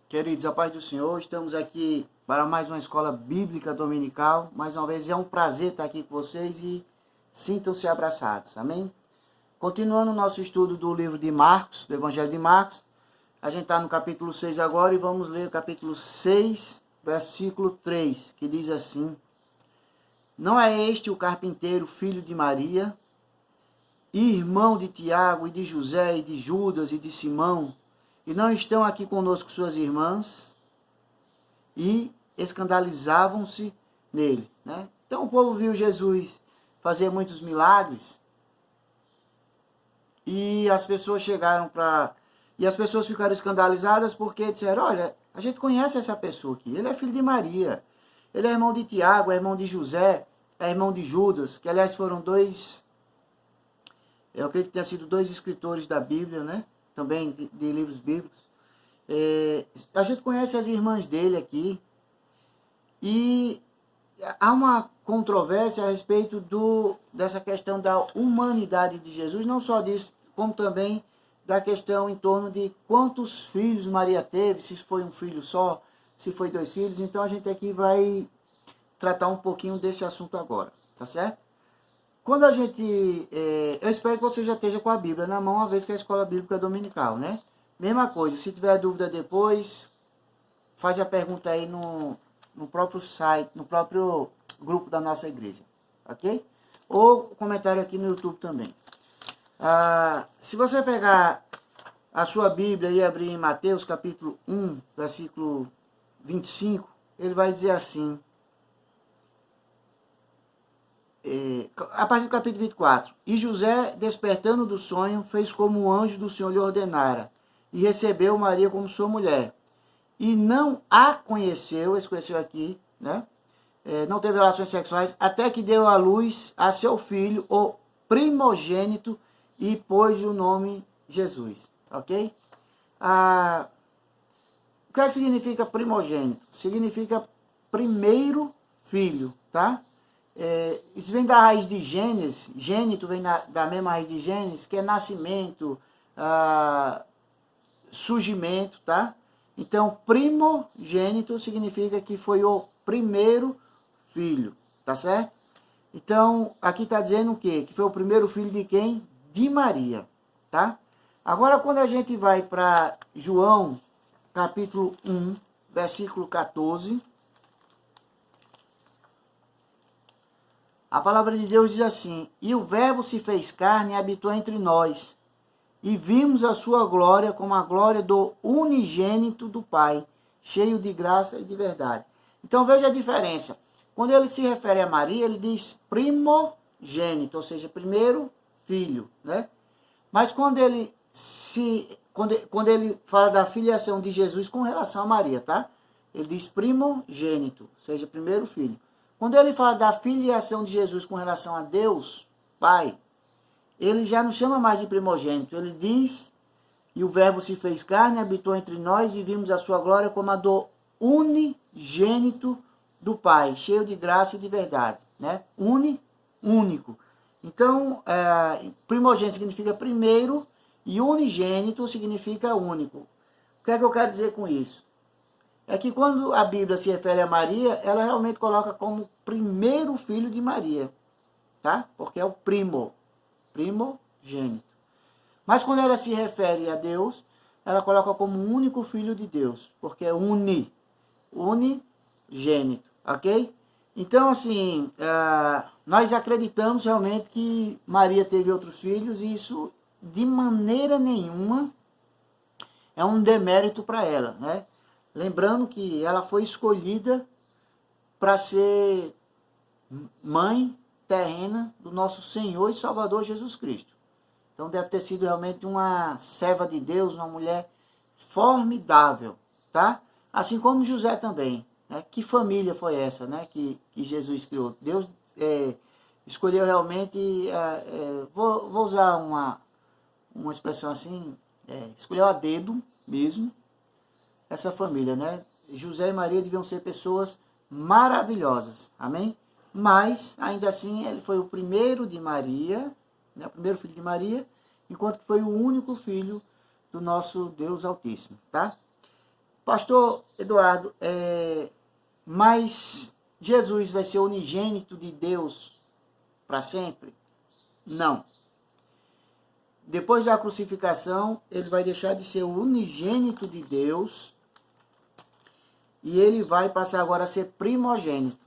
Queridos, a paz do Senhor, estamos aqui para mais uma escola bíblica dominical. Mais uma vez é um prazer estar aqui com vocês e sintam-se abraçados, amém? Continuando o nosso estudo do livro de Marcos, do Evangelho de Marcos, a gente está no capítulo 6 agora e vamos ler o capítulo 6, versículo 3, que diz assim: Não é este o carpinteiro, filho de Maria, irmão de Tiago e de José e de Judas e de Simão? E não estão aqui conosco suas irmãs? E escandalizavam-se nele, né? Então o povo viu Jesus fazer muitos milagres e as pessoas chegaram para... E as pessoas ficaram escandalizadas porque disseram: olha, a gente conhece essa pessoa aqui, ele é filho de Maria, ele é irmão de Tiago, é irmão de José, é irmão de Judas, que aliás foram dois, eu acredito que tenham sido dois escritores da Bíblia, né? Também de livros bíblicos. A gente conhece as irmãs dele aqui. E há uma controvérsia a respeito dessa questão da humanidade de Jesus. Não só disso, como também da questão em torno de quantos filhos Maria teve. Se foi um filho só, se foi dois filhos. Então a gente aqui vai tratar um pouquinho desse assunto agora. Tá certo? Quando a gente... eu espero que você já esteja com a Bíblia na mão, uma vez que é a escola bíblica dominical, né? Mesma coisa, se tiver dúvida depois, faz a pergunta aí no próprio site, no próprio grupo da nossa igreja, ok? Ou comentário aqui no YouTube também. Se você pegar a sua Bíblia e abrir em Mateus capítulo 1, versículo 25, ele vai dizer assim... a partir do capítulo 24. E José, despertando do sonho, fez como o anjo do Senhor lhe ordenara, e recebeu Maria como sua mulher. E não a conheceu, esse conheceu aqui, né? Não teve relações sexuais, até que deu à luz a seu filho, o primogênito, e pôs-lhe o nome Jesus. Ok? O que é que significa primogênito? Significa primeiro filho, tá? Isso vem da raiz de Gênesis, gênito vem da mesma raiz de Gênesis, que é nascimento, surgimento, tá? Então, primogênito significa que foi o primeiro filho, tá certo? Então, aqui está dizendo o quê? Que foi o primeiro filho de quem? De Maria, tá? Agora, quando a gente vai para João, capítulo 1, versículo 14... A palavra de Deus diz assim: E o verbo se fez carne e habitou entre nós, e vimos a sua glória como a glória do unigênito do Pai, cheio de graça e de verdade. Então veja a diferença. Quando ele se refere a Maria, ele diz primogênito, ou seja, primeiro filho, né? Mas quando ele fala da filiação de Jesus com relação a Maria, tá? Ele diz primogênito, ou seja, primeiro filho. Quando ele fala da filiação de Jesus com relação a Deus, Pai, ele já não chama mais de primogênito. Ele diz: e o verbo se fez carne, habitou entre nós e vimos a sua glória como a do unigênito do Pai, cheio de graça e de verdade, né? Único. Então, primogênito significa primeiro e unigênito significa único. O que é que eu quero dizer com isso? É que quando a Bíblia se refere a Maria, ela realmente coloca como primeiro filho de Maria, tá? Porque é o primogênito. Mas quando ela se refere a Deus, ela coloca como único filho de Deus, porque é unigênito, ok? Então, assim, nós acreditamos realmente que Maria teve outros filhos, e isso, de maneira nenhuma, é um demérito para ela, né? Lembrando que ela foi escolhida para ser mãe terrena do nosso Senhor e Salvador Jesus Cristo. Então deve ter sido realmente uma serva de Deus, uma mulher formidável, tá? Assim como José também, né? Que família foi essa, né? Que Jesus criou. Deus escolheu realmente, vou usar uma expressão assim, escolheu a dedo mesmo, essa família, né? José e Maria deviam ser pessoas maravilhosas, amém? Mas, ainda assim, ele foi o primeiro de Maria, né? O primeiro filho de Maria, enquanto que foi o único filho do nosso Deus Altíssimo, tá? Pastor Eduardo, mas Jesus vai ser unigênito de Deus para sempre? Não. Depois da crucificação, ele vai deixar de ser o unigênito de Deus e ele vai passar agora a ser primogênito.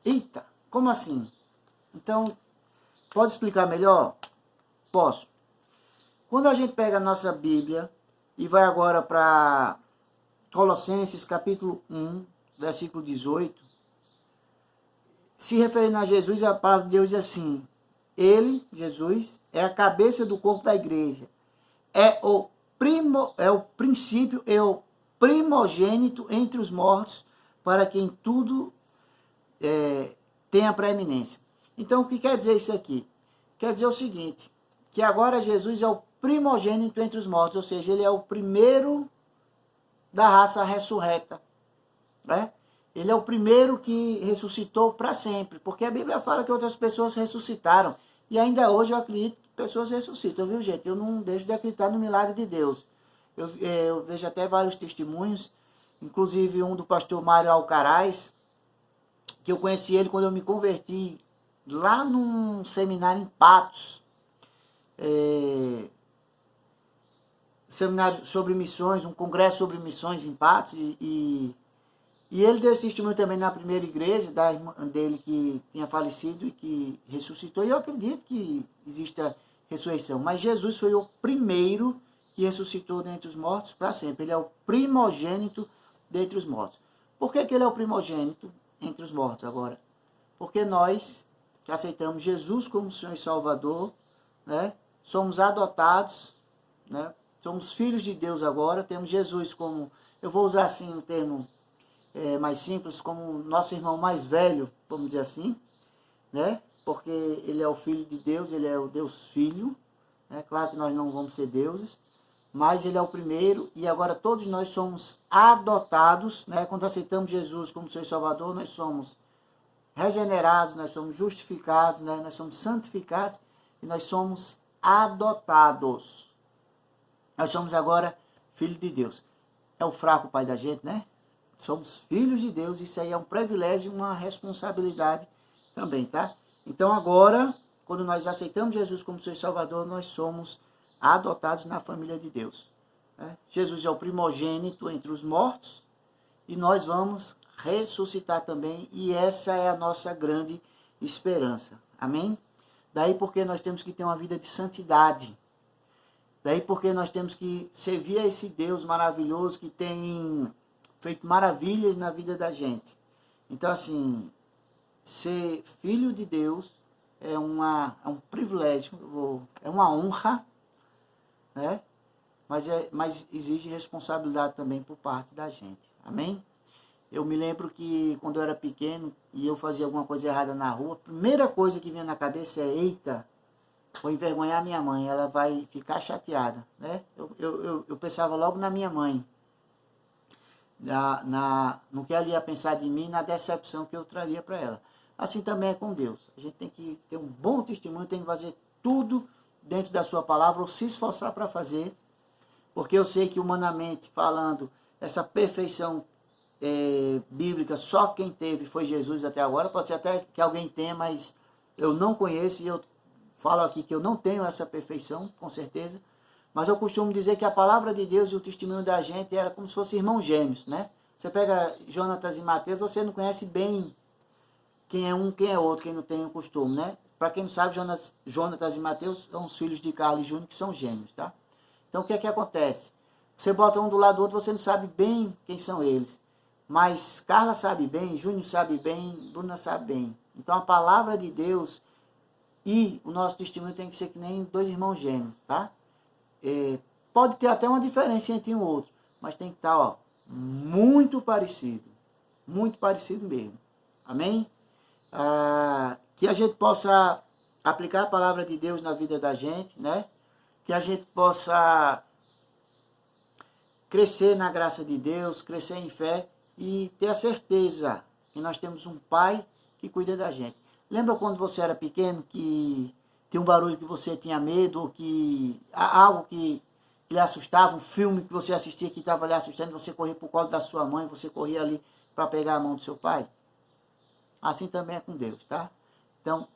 Eita, como assim? Então, pode explicar melhor? Posso. Quando a gente pega a nossa Bíblia e vai agora para Colossenses capítulo 1, versículo 18, se referindo a Jesus, a palavra de Deus diz assim: ele, Jesus, é a cabeça do corpo da igreja, é o princípio, é o primogênito entre os mortos, para quem tudo tenha preeminência. Então, o que quer dizer isso aqui? Quer dizer o seguinte, que agora Jesus é o primogênito entre os mortos, ou seja, ele é o primeiro da raça ressurreta, né? Ele é o primeiro que ressuscitou para sempre, porque a Bíblia fala que outras pessoas ressuscitaram, e ainda hoje eu acredito que pessoas ressuscitam, viu, gente? Eu não deixo de acreditar no milagre de Deus. Eu vejo até vários testemunhos, inclusive um do pastor Mário Alcaraz, que eu conheci ele quando eu me converti lá num seminário em Patos, seminário sobre missões, um congresso sobre missões em Patos, e ele deu esse testemunho também na primeira igreja, da irmã dele que tinha falecido e que ressuscitou, e eu acredito que existe a ressurreição, mas Jesus foi o primeiro que ressuscitou dentre os mortos para sempre. Ele é o primogênito dentre os mortos. Por que ele é o primogênito entre os mortos agora? Porque nós que aceitamos Jesus como Senhor e Salvador, né, somos adotados, né, somos filhos de Deus agora, temos Jesus como, eu vou usar assim o termo mais simples, como nosso irmão mais velho, vamos dizer assim, né, porque ele é o Filho de Deus, ele é o Deus Filho, né, claro que nós não vamos ser deuses, mas ele é o primeiro, e agora todos nós somos adotados, né, quando aceitamos Jesus como Senhor e Salvador, nós somos regenerados, nós somos justificados, né, nós somos santificados, e nós somos adotados. Nós somos agora filhos de Deus. É o fraco pai da gente, né? Somos filhos de Deus, isso aí é um privilégio e uma responsabilidade também, tá? Então agora, quando nós aceitamos Jesus como Senhor e Salvador, nós somos adotados na família de Deus, né? Jesus é o primogênito entre os mortos, e nós vamos ressuscitar também, e essa é a nossa grande esperança. Amém? Daí porque nós temos que ter uma vida de santidade. Daí porque nós temos que servir a esse Deus maravilhoso que tem feito maravilhas na vida da gente. Então, assim, ser filho de Deus é um privilégio, é uma honra, né? Mas exige responsabilidade também por parte da gente. Amém? Eu me lembro que quando eu era pequeno e eu fazia alguma coisa errada na rua, a primeira coisa que vinha na cabeça é: eita, vou envergonhar minha mãe, ela vai ficar chateada, né? Eu pensava logo na minha mãe, no que ela ia pensar de mim, na decepção que eu traria para ela. Assim também é com Deus. A gente tem que ter um bom testemunho, tem que fazer tudo dentro da sua palavra, ou se esforçar para fazer, porque eu sei que humanamente falando, essa perfeição bíblica, só quem teve foi Jesus até agora. Pode ser até que alguém tenha, mas eu não conheço, e eu falo aqui que eu não tenho essa perfeição, com certeza. Mas eu costumo dizer que a palavra de Deus e o testemunho da gente era como se fossem irmãos gêmeos, né? Você pega Jonatas e Mateus, você não conhece bem quem é um, quem é outro, quem não tem o costume, né? Para quem não sabe, Jonatas e Mateus são os filhos de Carlos e Júnior, que são gêmeos, tá? Então o que é que acontece? Você bota um do lado do outro, você não sabe bem quem são eles. Mas Carla sabe bem, Júnior sabe bem, Bruna sabe bem. Então a palavra de Deus e o nosso testemunho tem que ser que nem dois irmãos gêmeos, tá? Pode ter até uma diferença entre um e outro, mas tem que estar muito parecido mesmo. Amém? Que a gente possa aplicar a palavra de Deus na vida da gente, né? Que a gente possa crescer na graça de Deus, crescer em fé e ter a certeza que nós temos um Pai que cuida da gente. Lembra quando você era pequeno que tinha um barulho que você tinha medo, ou que algo que que lhe assustava, um filme que você assistia que estava lhe assustando, você corria para o colo da sua mãe, você corria ali para pegar a mão do seu pai? Assim também é com Deus, tá? Então,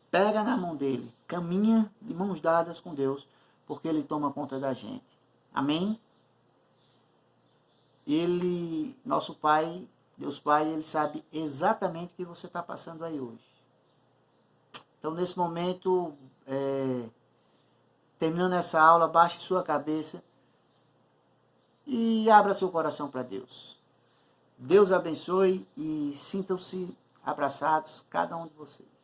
pega na mão dele, caminha de mãos dadas com Deus, porque ele toma conta da gente. Amém? Ele, nosso Pai, Deus Pai, ele sabe exatamente o que você está passando aí hoje. Então, nesse momento, terminando essa aula, baixe sua cabeça e abra seu coração para Deus. Deus abençoe e sintam-se abraçados, cada um de vocês.